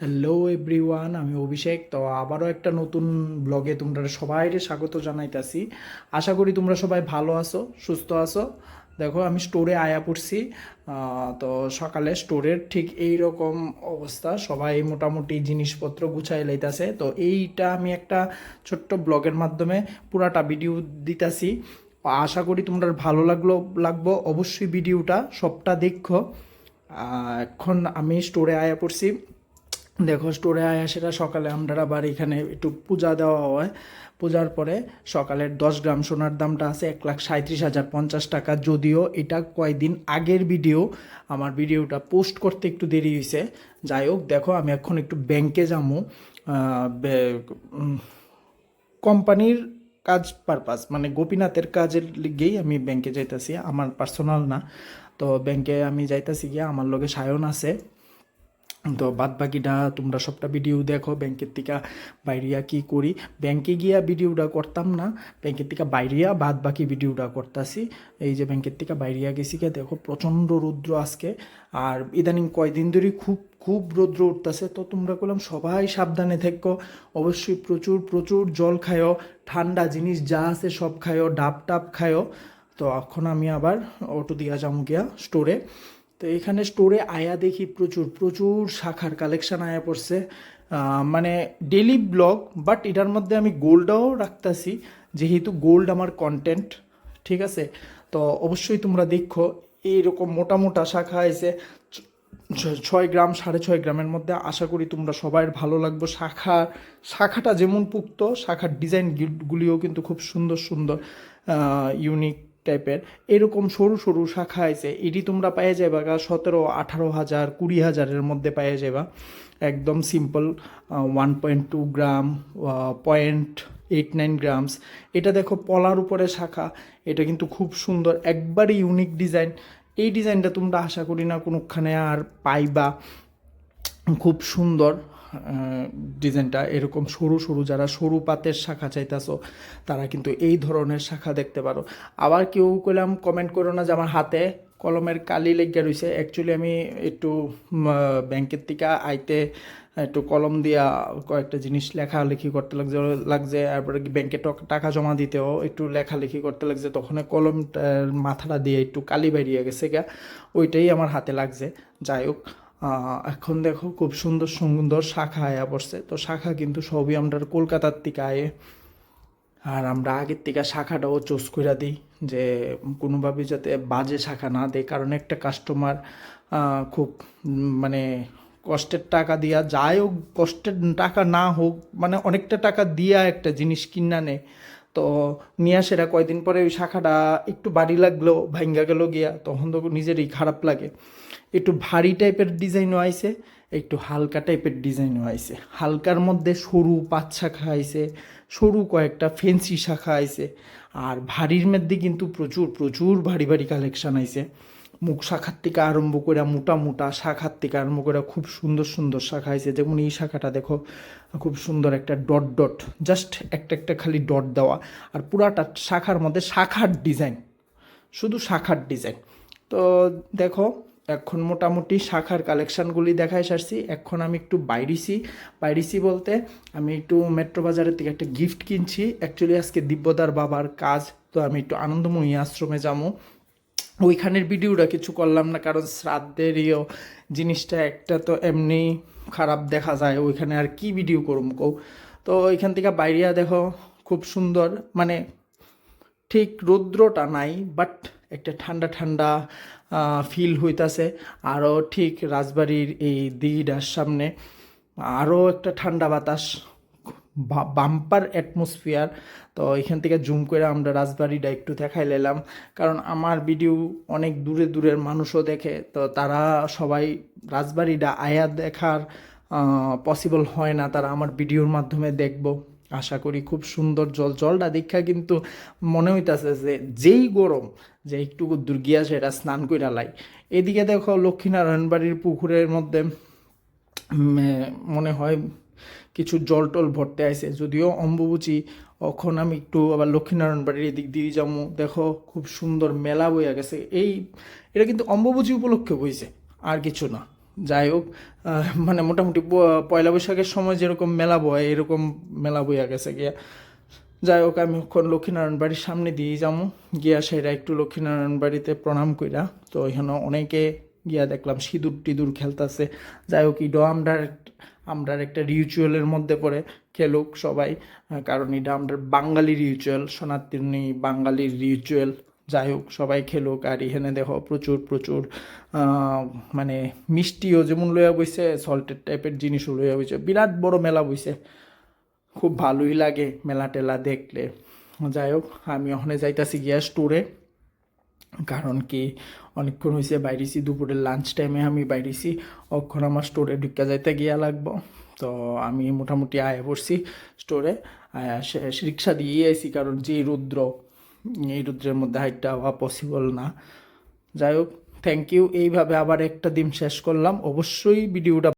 Hello everyone, আমি অভিষেক। তো আবারও একটা নতুন ব্লগে তোমরা সবাইকে স্বাগত জানাইতাছি। আশা করি তোমরা সবাই ভালো আছো, সুস্থ আছো। দেখো, আমি স্টোরে আয়া পড়ছি। তো সকালে স্টোরের ঠিক এই রকম অবস্থা, সবাই মোটামুটি জিনিসপত্র গুছাই লাইতাছে। তো এইটা আমি একটা ছোট্ট ব্লগের মাধ্যমে পুরাটা ভিডিও দিতাছি। আশা করি তোমরা ভালো লাগবো অবশ্যই। ভিডিওটা সবটা দেখো। এখন আমি স্টোরে আয়া পড়ছি। দেখো, স্টোরে আয়া সেটা সকালে আমরা আবার এখানে একটু পূজা দেওয়া হয়। পূজার পরে সকালের 10 গ্রাম সোনার দামটা আছে 1,37,050 টাকা। যদিও এটা কয়দিন আগের ভিডিও, আমার ভিডিওটা পোস্ট করতে একটু দেরি হয়েছে। যাই হোক, দেখো আমি এখন একটু ব্যাংকে যাবো। কোম্পানির কাজ পারপাস, মানে গোপীনাথের কাজের লিগেই আমি ব্যাংকে যাইতাছি, আমার পার্সোনাল না। তো ব্যাংকে আমি যাইতাছি গিয়া, আমার লগে সায়ন আছে। তো বাদ বাকিটা তোমরা সবটা ভিডিও দেখো। ব্যাংকের থেকে বাইরিয়া কি করি, ব্যাংকে গিয়া ভিডিওটা করতাম না, ব্যাংকের থেকে বাইরিয়া বাদ বাকি ভিডিওটা করতাছি। এই যে ব্যাংকের থেকে বাইরিয়া গেছি গিয়া, দেখো প্রচণ্ড রৌদ্র আজকে। আর ইদানিং কয়দিন ধরে খুব খুব রৌদ্র উঠতেছে। তো তোমরা বললাম সবাই সাবধানে থেকো। অবশ্যই প্রচুর প্রচুর জল খায়ও, ঠান্ডা জিনিস যা আছে সব খায়ও, ডাব টাব খায়ও। তো এখন আমি আবার অটো দিয়া যাবো গিয়া স্টোরে। তো এখানে স্টোরে আয়া দেখি প্রচুর প্রচুর শাখার কালেকশন আয়া পড়ছে। মানে ডেলি ব্লগ, বাট এটার মধ্যে আমি গোল্ডটাও রাখতেছি, যেহেতু গোল্ড আমার কন্টেন্ট। ঠিক আছে, তো অবশ্যই তোমরা দেখো। এইরকম মোটা মোটা শাখা আছে 6 গ্রাম 6.5 গ্রামের মধ্যে। আশা করি তোমরা সবাই ভালো লাগবে। শাখাটা যেমন পুক্ত, শাখার ডিজাইনগুলিও কিন্তু খুব সুন্দর সুন্দর, ইউনিক টাইপের। এরকম সরু সরু শাখা আছে, এটি তোমরা পেয়ে যাবা 17-18 হাজার 20 হাজারের মধ্যে পেয়ে যাবা। একদম সিম্পল 1.2 গ্রাম, 0.89 গ্রামস। এটা দেখো পলার উপরে শাখা, এটা কিন্তু খুব সুন্দর, একবারই ইউনিক ডিজাইন। এই ডিজাইনটা তোমরা আশা করি না কোনোখানে আর পাইবা। খুব সুন্দর ডিজাইনটা। এরকম সরু সরু, যারা সরু পাতের শাখা চাইতেছো তারা কিন্তু এই ধরনের শাখা দেখতে পারো। আবার কেউ কইলাম কমেন্ট করো না যে আমার হাতে কলমের কালি লেগে রয়েছে। অ্যাকচুয়ালি আমি একটু ব্যাংকের থেকে আইতে একটু কলম দিয়া কয়েকটা জিনিস লেখালেখি করতে লাগছে। তারপরে ব্যাংকে টাকা জমা দিতেও একটু লেখালেখি করতে লাগছে, তখন কলমটার মাথাটা দিয়ে একটু কালি বেরিয়ে গেছে গা, ওইটাই আমার হাতে লাগছে। যাই হোক, এখন দেখো খুব সুন্দর সুন্দর শাখা আয়া পড়ছে। তো শাখা কিন্তু সবই আমরা কলকাতার থেকে আয়ে। আর আমরা আগের থেকে শাখাটাও চুজ করে দিই, যে কোনোভাবে যাতে বাজে শাখা না দেয়। কারণ একটা কাস্টমার খুব মানে কষ্টের টাকা দিয়া, যাই হোক কষ্টের টাকা না হোক, মানে অনেকটা টাকা দিয়া একটা জিনিস কিনা নেয়। তো নিয়ে আসেরা কয়দিন পরে ওই শাখাটা একটু বাড়ি লাগলো, ভাঙ্গা গেল গিয়া, তখন তো নিজেরই খারাপ লাগে। একটু ভারী টাইপের ডিজাইনও আইছে, একটু হালকা টাইপের ডিজাইনও আইছে। হালকার মধ্যে সরু পাঁচ শাখা আইছে, সরু কয়েকটা ফেন্সি শাখা আইছে। আর ভারীর মধ্যে কিন্তু প্রচুর প্রচুর ভারী ভারী কালেকশন আইছে। মুখ শাখার থেকে আরম্ভ করে মোটা মোটা শাখার থেকে আরম্ভ করে খুব সুন্দর সুন্দর শাখা আইছে। যেমন এই শাখাটা দেখো, খুব সুন্দর একটা ডট ডট, জাস্ট একটা একটা খালি ডট দেওয়া। আর পুরাটা শাখার মধ্যে শাখার ডিজাইন, শুধু শাখার ডিজাইন। তো দেখো, এখন মোটামুটি শাখার কালেকশানগুলি দেখায় সারছি। এখন আমি একটু বাইরেছি বলতে আমি একটু মেট্রো বাজারের থেকে একটা গিফট কিনছি। অ্যাকচুয়ালি আজকে দিব্যদার বাবার কাজ, তো আমি একটু আনন্দময়ী আশ্রমে যাবো। ওইখানের ভিডিওটা কিছু করলাম না, কারণ শ্রাদ্ধেরও জিনিসটা একটা তো এমনি খারাপ দেখা যায়, ওইখানে আর কি ভিডিও করুম কও। তো ওইখান থেকে বাইরিয়া দেখো, খুব সুন্দর, মানে ঠিক রৌদ্রটা নাই, বাট একটা ঠান্ডা ঠান্ডা ফিল হইতাছে। আরও ঠিক রাজবাড়ির এই দিঘিটার সামনে আরও একটা ঠান্ডা বাতাস, বাম্পার অ্যাটমসফিয়ার। তো এখান থেকে জুম করে আমরা রাজবাড়িটা একটু দেখাই নিলাম, কারণ আমার ভিডিও অনেক দূরে দূরের মানুষও দেখে। তো তারা সবাই রাজবাড়িটা আয়া দেখার পসিবল হয় না, তারা আমার ভিডিওর মাধ্যমে দেখবো। আশা করি খুব সুন্দর জলটা দেখা কিন্তু মনে হইতাছে যে যেই গরম, যে একটু দূর গিয়া সেটা স্নান কইরা লাই। এদিকে দেখো লক্ষ্মীনারায়ণ বাড়ির পুকুরের মধ্যে মনে হয় কিছু জল টল ভরতে আইছে, যদিও অম্বুবচী। এখন আমি একটু আবার লক্ষ্মীনারায়ণ বাড়ির এদিক দিয়ে যাবো। দেখো খুব সুন্দর মেলা বইয়া গেছে। এটা কিন্তু অম্বুবচী উপলক্ষে বইছে, আর কিছু না। যাই হোক মানে মোটামুটি পয়লা বৈশাখের সময় যেরকম মেলা বয় এরকম মেলা বইয়া গেছে গিয়া। যাই হোক আমি এখন লক্ষ্মীনারায়ণ বাড়ির সামনে দিয়ে যাবো, গিয়া সেরা একটু লক্ষ্মীনারায়ণ বাড়িতে প্রণাম কইরা। তো এখানে অনেকে গিয়া দেখলাম সিঁদুর টিঁদুর খেলতেছে। যাই হোক ইডো আমরার একটা রিচুয়ালের মধ্যে পড়ে, খেলুক সবাই, কারণ এটা আমাদের বাঙালি রিচুয়াল, সনাতনী বাঙালির রিচুয়াল। যাই হোক সবাই খেলুক। আর এখানে দেখো প্রচুর প্রচুর মানে মিষ্টিও যেমন লইয়া বইছে, সল্টেড টাইপের জিনিসও লইয়া বইছে। বিরাট বড় মেলা বইছে, খুব ভালোই লাগে মেলা টেলা দেখলে। যাই হোক আমি ওখানে যাইতাছি গিয়া স্টোরে, কারণ কি অনেকক্ষণ হয়েছে বাইরেছি, দুপুরের লাঞ্চ টাইমে আমি বাইরেছি, অক্ষণ আমার স্টোরে ঢুকা যাইতে গিয়া লাগবো। তো আমি মোটামুটি আয়া পড়ছি স্টোরে, রিক্সা দিয়ে আইছি, কারণ যে রৌদ্র, এই রৌদ্রের মধ্যে হাইটটা হওয়া পসিবল না। যাই হোক থ্যাংক ইউ। এইভাবে আবার একটা দিন শেষ করলাম। অবশ্যই ভিডিওটা